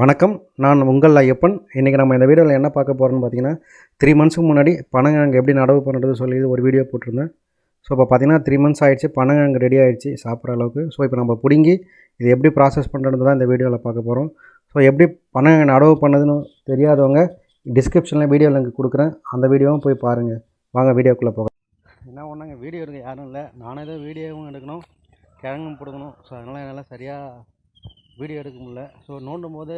வணக்கம். நான் உங்கள் ஐயப்பன். இன்றைக்கி நம்ம இந்த வீடியோவில் என்ன பார்க்க போகிறோம்னு பார்த்தீங்கன்னா, 3 மந்த்ஸ்க்கு முன்னாடி பனங்கிழங்கு எப்படி நடவு பண்ணுறது சொல்லி ஒரு வீடியோ போட்டிருந்தேன். ஸோ இப்போ பார்த்தீங்கன்னா 3 மந்த்ஸ் ஆகிடுச்சு, பனங்கிழங்கு ரெடி ஆகிடுச்சு சாப்பிட்ற அளவுக்கு. ஸோ இப்போ நம்ம பிடுங்கி இது எப்படி ப்ராசஸ் பண்ணுறது தான் இந்த வீடியோவில் பார்க்க போகிறோம். ஸோ எப்படி பனங்கிழங்கு நடவு பண்ணதுன்னு தெரியாதவங்க டிஸ்கிரிப்ஷனில் வீடியோ லிங்க் கொடுக்குறேன், அந்த வீடியோவும் போய் பாருங்கள். வாங்க வீடியோக்குள்ளே போக. என்ன ஒன்றாங்க, வீடியோ எடுக்க யாரும் இல்லை, நானே தான் வீடியோவும் எடுக்கணும், கிழங்கும் பிடுங்கணும். ஸோ அதனால் என்னால் சரியாக வீடியோ எடுக்க முடியல. ஸோ நோண்டும் போது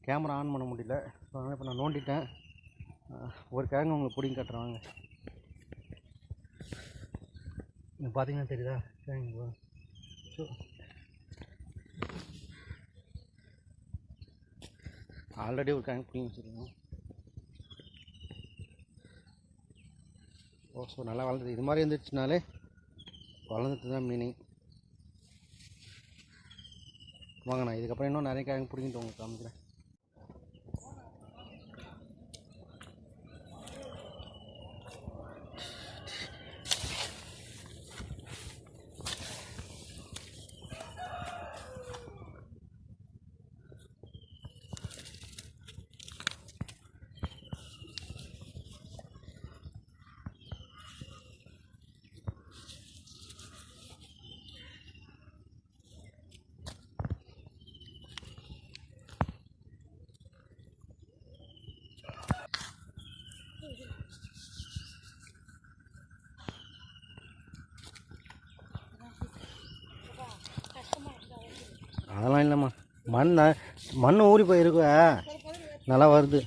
கேமரா ஆன் பண்ண முடியல. ஸோ அதனால் இப்போ நான் நோண்டிட்டேன். ஒரு கிழங்கு உங்களுக்கு பிடிங்கி கட்டுறாங்க. நீங்கள் பார்த்தீங்கன்னா தெரியுதா கிழங்கு? ஸோ ஆல்ரெடி ஒரு கிழங்கு பிடிங்கி வச்சுருக்கோம். ஸோ நல்லா வளர்ந்துது. இது மாதிரி இருந்துச்சுனாலே வளர்ந்துட்டு தான் மீனிங். வாங்க, நான் இதுக்கப்புறம் இன்னும் நிறைய கிழங்கு பிடிங்கிட்டு உங்களுக்கு காமிக்கிறேன். அதெல்லாம் இல்லைம்மா, மண் ஊறி போயிருக்க, நல்லா வருது.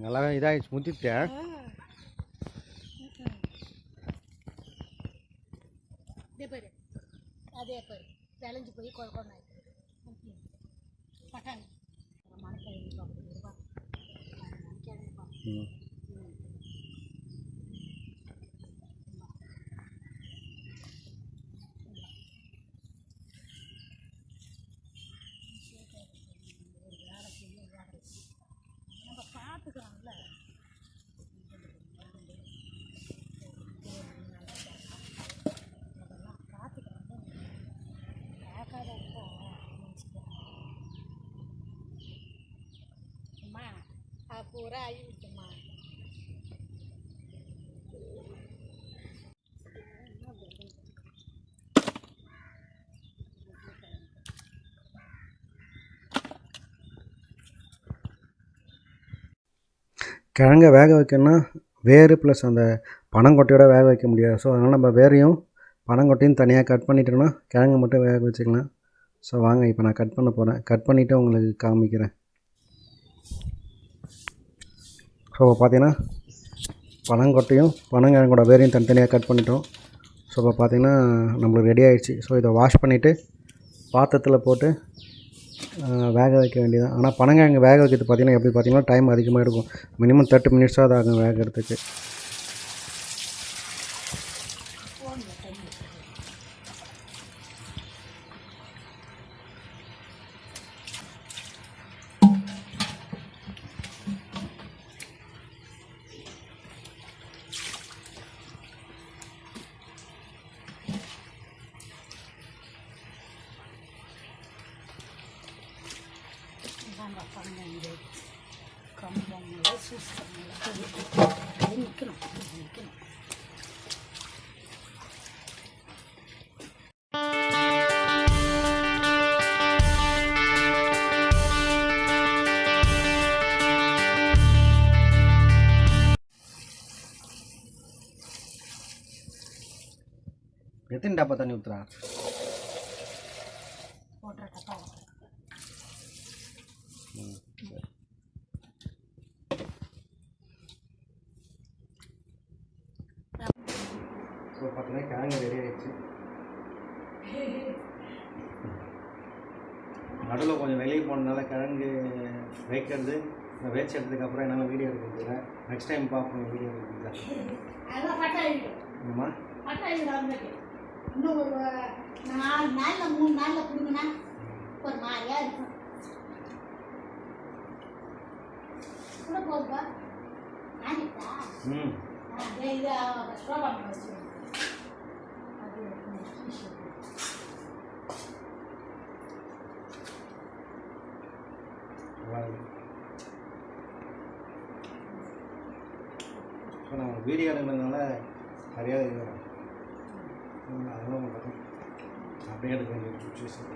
நல்லா இதாகிடுச்சு, முத்திட்டேன். அதே பேர் விளைஞ்சு போய் கொண்டாங்க. பார்த்துக்கிறாங்கல்ல, பூரா ஆகி விட்டுமா. கிழங்கை வேக வைக்கணும்னா வேறு ப்ளஸ் அந்த பனங்கொட்டையோட வேக வைக்க முடியாது. ஸோ அதனால் நம்ம வேரையும் பனங்கொட்டையும் தனியாக கட் பண்ணிட்டோம்னா கிழங்கு மட்டும் வேக வச்சுக்கலாம். ஸோ வாங்க, இப்போ நான் கட் பண்ண போகிறேன். கட் பண்ணிவிட்டு உங்களுக்கு காமிக்கிறேன். ஸோ இப்போ பார்த்தீங்கன்னா பனங்கொட்டையும் பனங்கிழங்கோட வேரையும் தனித்தனியாக கட் பண்ணிட்டோம். ஸோ இப்போ பார்த்தீங்கன்னா நம்மளுக்கு ரெடி ஆகிடுச்சு. ஸோ இதை வாஷ் பண்ணிவிட்டு பாத்திரத்தில் போட்டு வேக வைக்க வேண்டியதான். ஆனால் பனங்கிழங்கு வேக வைக்கிறது பார்த்திங்கன்னா எப்படி பார்த்திங்கன்னா டைம் அதிகமாக இருக்கும். மினிமம் 30 மினிட்ஸாக அது ஆகும் வேகிறதுக்கு. கம்பங்களை சூஸ்கங்களை நிற்கணும். எத்தனை டப்பா தண்ணி ஊற்றுறா? போடுற டப்பா. ஸோ பார்த்தீங்கன்னா கிழங்கு ரெடி ஆகிடுச்சு. நடுவில் கொஞ்சம் வெளியே போனதுனால கிழங்கு வைக்கிறது வேச்சு எடுத்ததுக்கப்புறம் என்னால் வீடியோ எடுக்க முடியல. நெக்ஸ்ட் டைம் பார்ப்போம் வீடியோ. அதெல்லாம் பட்டாயிடும். ஆமா பட்டாயிடும் வந்துட்டு. இன்னும் ஒரு 4 நாளில் 3 நாளில் கொடுங்கண்ணா ஒரு மாதிரியாக இருக்கும். கூட போகுதா ஆனிட்டா இது ஸ்டோபா வச்சு அது ஸோ நான் வீடியோ எடுக்கிறதுனால சரியாக இது அதெல்லாம் பார்த்தோம் அப்படியே எடுக்க வேண்டிய சுச்சுவேஷன்.